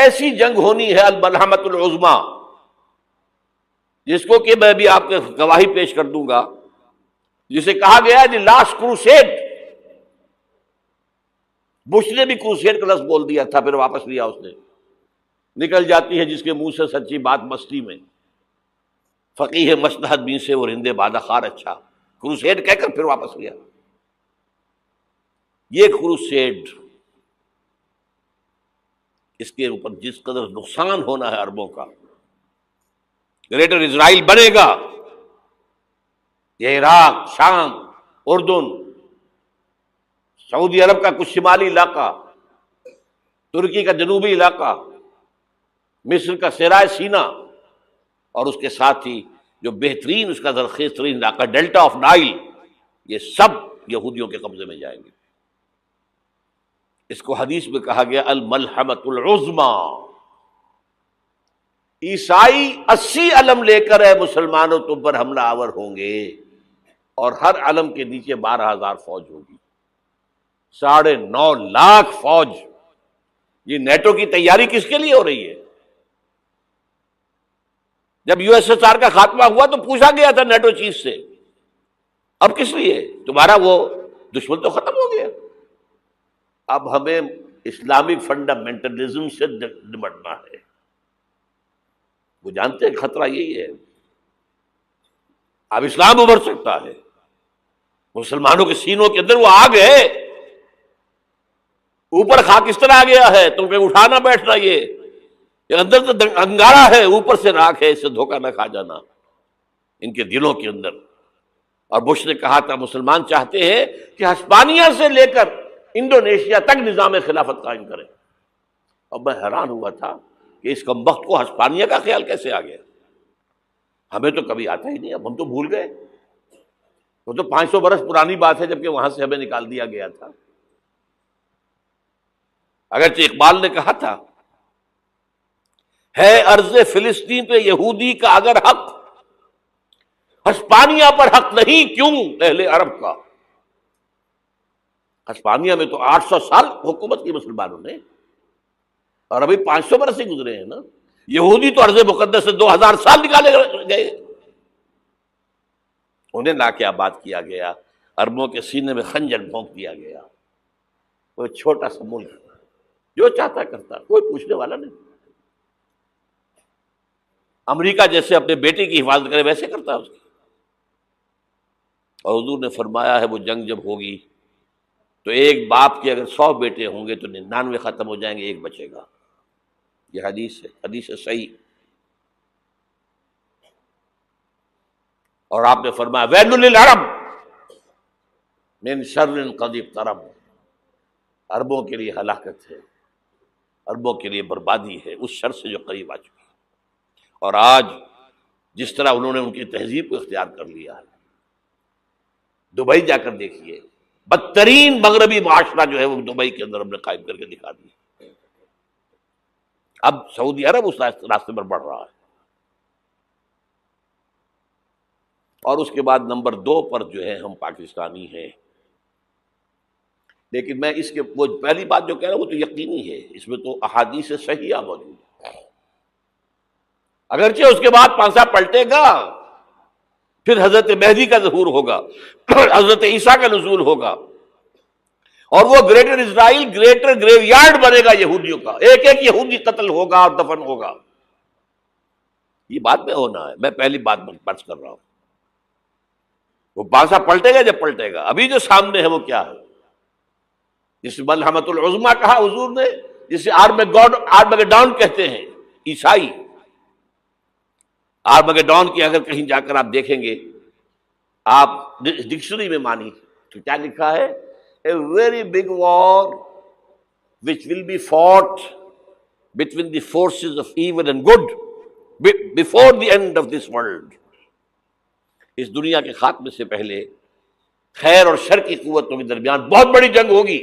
ایسی جنگ ہونی ہے الملحمۃ العظما، جس کو کہ میں بھی آپ کے گواہی پیش کر دوں گا، جسے کہا گیا ہے دی لاسٹ کروسیڈ۔ بش نے بھی کروسیڈ کا لفظ بول دیا تھا، پھر واپس لیا اس نے۔ نکل جاتی ہے جس کے منہ سے سچی بات مستی میں، فقیہ مصلحت بین سے اور ہندے بادہ خار اچھا، کروسیڈ کہہ کر پھر واپس لیا۔ یہ کروسیڈ، اس کے اوپر جس قدر نقصان ہونا ہے عربوں کا، گریٹر اسرائیل بنے گا، یہ عراق، شام، اردن، سعودی عرب کا کچھ شمالی علاقہ، ترکی کا جنوبی علاقہ، مصر کا صحرائے سینا، اور اس کے ساتھ ہی جو بہترین اس کا زرخیز ترین علاقہ ڈیلٹا آف نائل، یہ سب یہودیوں کے قبضے میں جائیں گے۔ اس کو حدیث میں کہا گیا الملحمۃ العظما۔ عیسائی 80 علم لے کر ہے مسلمانوں تم پر حملہ آور ہوں گے، اور ہر علم کے نیچے 12,000 فوج ہوگی، 9.5 لاکھ فوج۔ یہ نیٹو کی تیاری کس کے لیے ہو رہی ہے؟ جب یو ایس ایس آر کا خاتمہ ہوا تو پوچھا گیا تھا نیٹو چیف سے، اب کس لیے؟ تمہارا وہ دشمن تو ختم ہو گیا، اب ہمیں اسلامک فنڈامنٹلزم سے نمٹنا ہے۔ وہ جانتے ہیں خطرہ یہی ہے، اب اسلام ابھر سکتا ہے، مسلمانوں کے سینوں کے اندر وہ آگ ہے، اوپر خاکستر آ گیا ہے، تم پہ اٹھانا بیٹھنا، یہ اندر تو انگارہ ہے، اوپر سے راکھ ہے، اس سے دھوکہ نہ کھا جانا ان کے دلوں کے اندر۔ اور بش نے کہا تھا مسلمان چاہتے ہیں کہ ہسپانیہ سے لے کر انڈونیشیا تک نظام خلافت قائم کریں، اور میں حیران ہوا تھا کہ اس کمبخت کو ہسپانیہ کا خیال کیسے آ گیا؟ ہمیں تو کبھی آتا ہی نہیں، اب ہم تو بھول گئے، وہ تو 500 برس پرانی بات ہے جبکہ وہاں سے ہمیں نکال دیا گیا تھا۔ اگرچہ اقبال نے کہا تھا ہے ارض فلسطین پہ یہودی کا اگر حق، ہسپانیہ پر حق نہیں کیوں اہل عرب کا؟ ہسپانیہ میں تو 800 سال حکومت کی مسلمانوں نے، اور ابھی 500 برس ہی گزرے ہیں نا۔ یہودی تو ارض مقدس سے 2000 سال نکالے گئے، انہیں لا کے آباد کیا گیا، عربوں کے سینے میں خنجر بھونک دیا گیا۔ وہ چھوٹا سا ملک جو چاہتا کرتا، کوئی پوچھنے والا نہیں۔ امریکہ جیسے اپنے بیٹے کی حفاظت کرے ویسے کرتا ہے اس کی۔ اور حضور نے فرمایا ہے وہ جنگ جب ہوگی تو ایک باپ کے اگر 100 بیٹے ہوں گے تو 99 ختم ہو جائیں گے، ایک بچے گا۔ یہ حدیث ہے، حدیث ہے صحیح۔ اور آپ نے فرمایا ویل للعرب من شر قد اقترب، عربوں کے لیے ہلاکت ہے، عربوں کے لیے بربادی ہے اس شر سے جو قریب آ چکی ہے۔ اور آج جس طرح انہوں نے ان کی تہذیب کو اختیار کر لیا ہے، دبئی جا کر دیکھیے، بدترین مغربی معاشرہ جو ہے وہ دبئی کے اندر ہم نے قائم کر کے دکھا دیا۔ اب سعودی عرب اس راستے پر بڑھ رہا ہے۔ اور اس کے بعد نمبر 2 پر جو ہے ہم پاکستانی ہیں، لیکن میں اس کے وہ پہلی بات جو کہہ رہا ہوں وہ تو یقینی ہے، اس میں تو احادیث صحیحہ موجود ہے۔ اگرچہ اس کے بعد پانسا پلٹے گا، پھر حضرت مہدی کا ظہور ہوگا، حضرت عیسیٰ کا نزول ہوگا، اور وہ گریٹر اسرائیل گریٹر گریو یارڈ بنے گا یہودیوں کا، ایک ایک یہودی قتل ہوگا اور دفن ہوگا۔ یہ بات میں ہونا ہے، میں پہلی بات بچ کر رہا ہوں۔ وہ پانسا پلٹے گا جب پلٹے گا، ابھی جو سامنے ہے وہ کیا ہے؟ جس ملحمۃ العظما کہا حضور نے، جسے آرمگیڈون کہتے ہیں عیسائی۔ آرمگیڈون کی اگر کہیں جا کر آپ دیکھیں گے، آپ ڈکشنری میں مانی تو کیا لکھا ہے؟ A very big war which will be fought between the forces of evil and good before the end of this world۔ اس دنیا کے خاتمے سے پہلے خیر اور شر کی قوتوں کے درمیان بہت بڑی جنگ ہوگی۔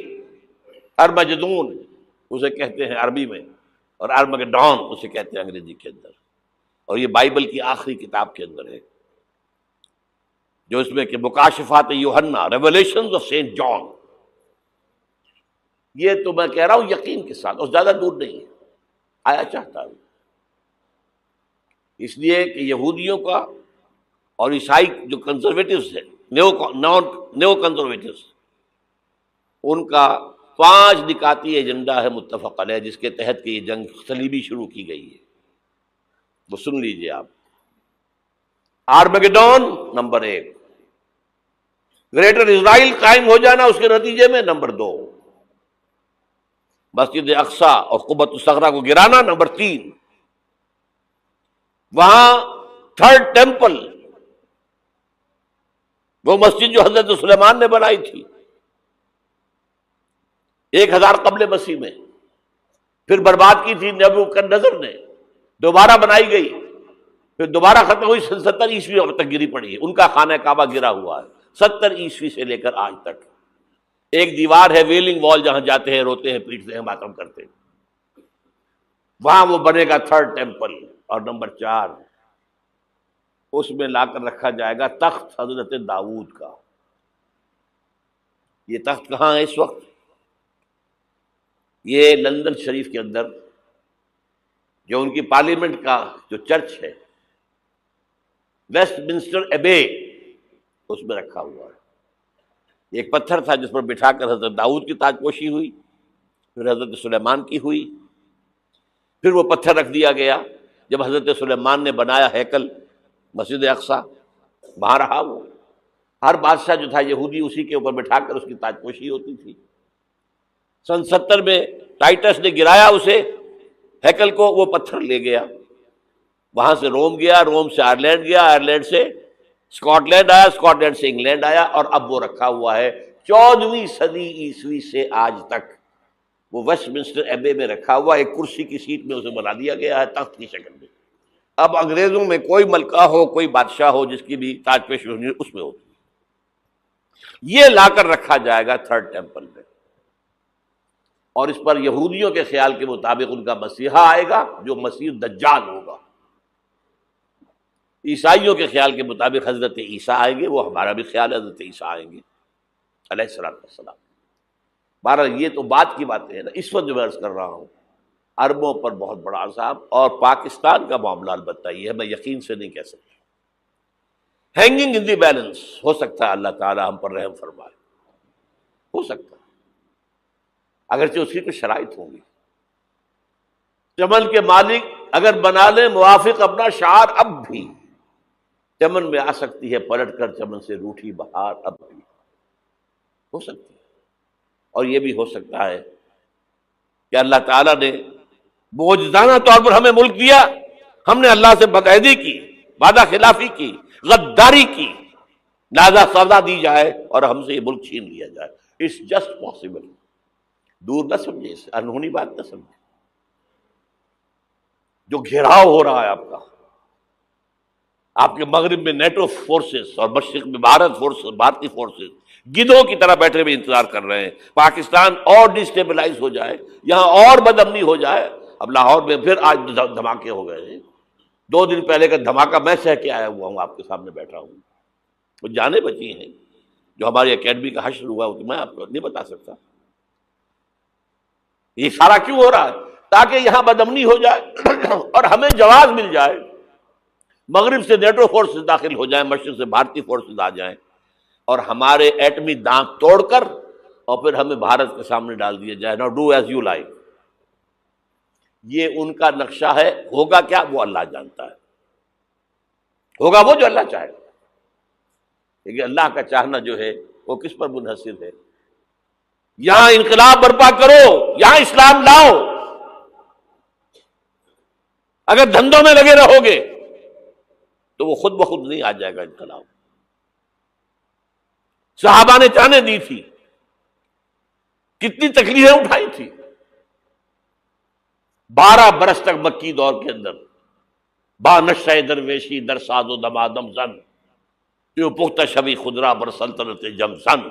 ارمجدون اسے کہتے ہیں عربی میں، اور آرمگیڈون اسے کہتے ہیں انگریزی کے اندر، اور یہ بائبل کی آخری کتاب کے اندر ہے، جو اس میں کہ مکاشفات یوحنا، ریولیشنز آف سینٹ جان۔ یہ تو میں کہہ رہا ہوں یقین کے ساتھ، اور زیادہ دور نہیں ہے۔ آیا چاہتا ہوں، اس لیے کہ یہودیوں کا اور عیسائی جو کنزرویٹوز ہیں، نیو کنزرویٹوز، ان کا 5 نکاتی ایجنڈا ہے متفق علیہ، جس کے تحت کہ یہ جنگ صلیبی شروع کی گئی ہے. وہ سن لیجئے آپ. آرمیگیڈون نمبر 1، گریٹر اسرائیل قائم ہو جانا اس کے نتیجے میں نمبر 2، مسجد اقصی اور قبۃ الصخرہ کو گرانا نمبر 3، وہاں تھرڈ ٹیمپل، وہ مسجد جو حضرت سلیمان نے بنائی تھی 1000 قبل مسیح میں، پھر برباد کی تھی نبوکدنضر نے، دوبارہ بنائی گئی، پھر دوبارہ ختم ہوئی 70 عیسوی تک گری پڑی ہے. ان کا خانہ کعبہ گرا ہوا ہے 70 عیسوی سے لے کر آج تک. ایک دیوار ہے ویلنگ وال، جہاں جاتے ہیں، روتے ہیں، پیٹتے ہیں، ماتم کرتے ہیں، وہاں وہ بنے گا تھرڈ ٹیمپل. اور نمبر 4، اس میں لا کر رکھا جائے گا تخت حضرت داؤد کا. یہ تخت کہاں ہے اس وقت؟ یہ لندن شریف کے اندر، جو ان کی پارلیمنٹ کا جو چرچ ہے، ویسٹ منسٹر ایبے، اس میں رکھا ہوا ہے. ایک پتھر تھا جس پر بٹھا کر حضرت داؤد کی تاج پوشی ہوئی، پھر حضرت سلیمان کی ہوئی، پھر وہ پتھر رکھ دیا گیا جب حضرت سلیمان نے بنایا ہیکل مسجد اقصی، وہاں رہا وہ. ہر بادشاہ جو تھا یہودی اسی کے اوپر بٹھا کر اس کی تاج پوشی ہوتی تھی. سن 70 میں ٹائٹس نے گرایا اسے، ہیکل کو، وہ پتھر لے گیا، وہاں سے روم گیا، روم سے آئرلینڈ گیا، آئرلینڈ سے اسکاٹ لینڈ آیا، اسکاٹ لینڈ سے انگلینڈ آیا، اور اب وہ رکھا ہوا ہے 14ویں صدی عیسوی سے آج تک. وہ ویسٹ منسٹر ایبے میں رکھا ہوا، ایک کرسی کی سیٹ میں اسے بنا دیا گیا ہے تخت کی شکل میں. اب انگریزوں میں کوئی ملکہ ہو، کوئی بادشاہ ہو، جس کی بھی تاج پوشی ہونی اس میں ہوتی. یہ لا کر رکھا جائے گا تھرڈ ٹیمپل میں، اور اس پر یہودیوں کے خیال کے مطابق ان کا مسیحا آئے گا جو مسیح دجال ہوگا. عیسائیوں کے خیال کے مطابق حضرت عیسیٰ آئیں گے، وہ ہمارا بھی خیال ہے حضرت عیسیٰ آئیں گے علیہ الصلوۃ والسلام. بہرحال یہ تو بات کی باتیں ہیں نا. اس وقت جو میں عرض کر رہا ہوں، عربوں پر بہت بڑا عذاب، اور پاکستان کا معاملہ البتہ یہ ہے، میں یقین سے نہیں کہہ سکتا. ہینگنگ ان دی بیلنس، ہو سکتا ہے اللہ تعالیٰ ہم پر رحم فرمائے، ہو سکتا ہے، اگرچہ اس کی کچھ شرائط ہوں گی. چمن کے مالک اگر بنا لیں موافق اپنا شعار، اب بھی چمن میں آ سکتی ہے پلٹ کر چمن سے روٹھی بہار، اب بھی ہو سکتی ہے. اور یہ بھی ہو سکتا ہے کہ اللہ تعالیٰ نے معجزانہ طور پر ہمیں ملک دیا، ہم نے اللہ سے بدعہدی کی، وعدہ خلافی کی، غداری کی، لہذا سزا دی جائے اور ہم سے یہ ملک چھین لیا جائے. It's just possible. دور نہ سمجھے، اسے انہونی بات نہ سمجھے. جو گھیراؤ ہو رہا ہے آپ کا، آپ کے مغرب میں نیٹو فورسز اور مشرق میں بھارتی فورسز گدھوں کی طرح بیٹھے ہوئے انتظار کر رہے ہیں پاکستان اور ڈسٹیبلائز ہو جائے، یہاں اور بدامنی ہو جائے. اب لاہور میں پھر آج دھماکے ہو گئے ہیں. 2 دن پہلے کا دھماکہ میں سہ کے آیا ہوا ہوں، آپ کے سامنے بیٹھا ہوں. وہ جانیں بچی ہیں، جو ہماری اکیڈمی کا حشر ہوا وہ میں آپ کو نہیں بتا سکتا. یہ سارا کیوں ہو رہا ہے؟ تاکہ یہاں بدامنی ہو جائے اور ہمیں جواز مل جائے. مغرب سے نیٹو فورسز داخل ہو جائیں، مشرق سے بھارتی فورسز آ جائیں، اور ہمارے ایٹمی دانت توڑ کر اور پھر ہمیں بھارت کے سامنے ڈال دیا جائے. نو ڈو ایز یو لائک. یہ ان کا نقشہ ہے. ہوگا کیا وہ اللہ جانتا ہے، ہوگا وہ جو اللہ چاہے. لیکن اللہ کا چاہنا جو ہے وہ کس پر منحصر ہے؟ یہاں انقلاب برپا کرو، یہاں اسلام لاؤ. اگر دھندوں میں لگے رہو گے تو وہ خود بخود نہیں آ جائے گا انقلاب. صحابہ نے جانیں دی تھی، کتنی تکلیفیں اٹھائی تھی. 12 برس تک مکی دور کے اندر با نشہ درویشی در ساز و دمادم زن، جو پختہ شبی خدرا بر سلطنت جم سن.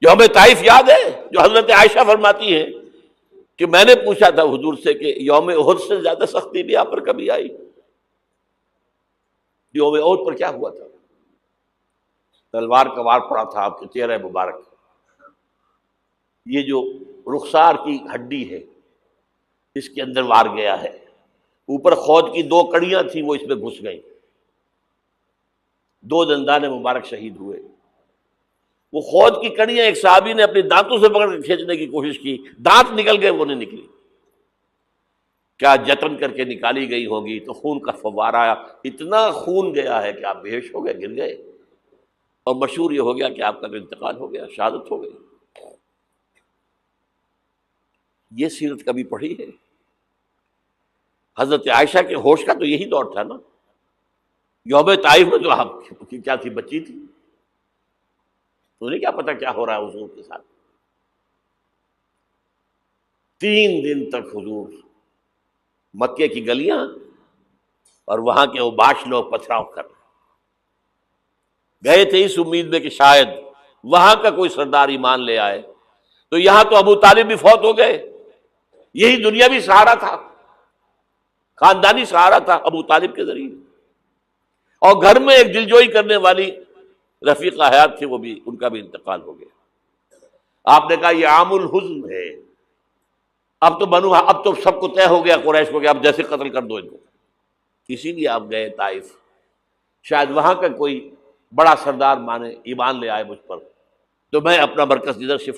جو ہمیں طائف یاد ہے، جو حضرت عائشہ فرماتی ہے کہ میں نے پوچھا تھا حضور سے کہ یوم احد سے زیادہ سختی بھی آپ پر کبھی آئی؟ یوم احد پر کیا ہوا تھا؟ تلوار کا وار پڑا تھا آپ کے چہرہ مبارک. یہ جو رخسار کی ہڈی ہے اس کے اندر وار گیا ہے. اوپر خود کی 2 کڑیاں تھیں، وہ اس میں گھس گئی، 2 دندان مبارک شہید ہوئے. وہ خود کی کڑیاں ایک صحابی نے اپنے دانتوں سے پکڑ کے کھینچنے کی کوشش کی، دانت نکل گئے، وہ نہیں نکلی. کیا جتن کر کے نکالی گئی ہوگی تو خون کا فوارہ آیا، اتنا خون گیا ہے کہ آپ بے ہوش ہو گئے، گر گئے، اور مشہور یہ ہو گیا کہ آپ کا تو انتقال ہو گیا، شہادت ہو گئی. یہ سیرت کبھی پڑھی ہے؟ حضرت عائشہ کے ہوش کا تو یہی دور تھا نا. یوم طائف میں تو آپ کی کیا تھی، بچی تھی، انہیں کیا پتا کیا ہو رہا ہے حضور کے ساتھ. 3 دن تک حضور مکے کی گلیاں اور وہاں کے اوباش لوگ پتھراؤ کر گئے تھے اس امید میں کہ شاید وہاں کا کوئی سردار ایمان لے آئے. تو یہاں تو ابو طالب بھی فوت ہو گئے، یہی دنیاوی سہارا تھا، خاندانی سہارا تھا ابو طالب کے ذریعے. اور گھر میں ایک دلجوئی کرنے والی رفیقہ حیات تھی، وہ بھی، ان کا بھی انتقال ہو گیا. آپ نے کہا یہ عام الحزن ہے، اب تو سب کو طے ہو گیا قریش کو کہ اب جیسے قتل کر دو ان کو. اسی لیے آپ گئے طائف، شاید وہاں کا کوئی بڑا سردار مانے ایمان لے آئے مجھ پر، تو میں اپنا مرکز ادھر شفٹ